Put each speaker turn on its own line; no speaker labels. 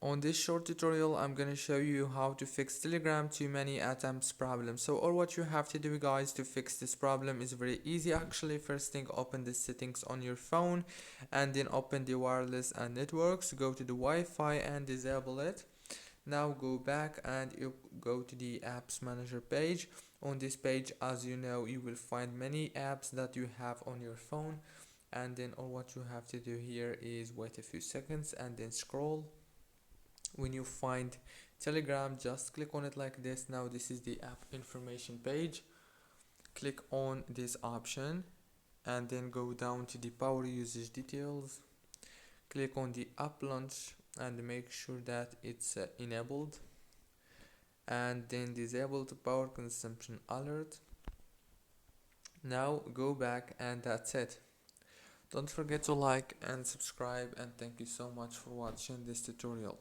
On this short tutorial, I'm gonna show you how to fix Telegram too many attempts problem. So all what you have to do, guys, to fix this problem is very easy actually. First thing, open the settings on your phone and then open the wireless and networks. Go to the Wi-Fi and disable it. Now go back and you go to the apps manager page. On this page, as you know, you will find many apps that you have on your phone, and then all what you have to do here is wait a few seconds and then scroll. When you find Telegram, just click on it like this. Now this is the app information page. Click on this option and then go down to the power usage details. Click on the app launch and make sure that it's enabled, and then disable the power consumption alert. Now go back and that's it. Don't forget to like and subscribe, and thank you so much for watching this tutorial.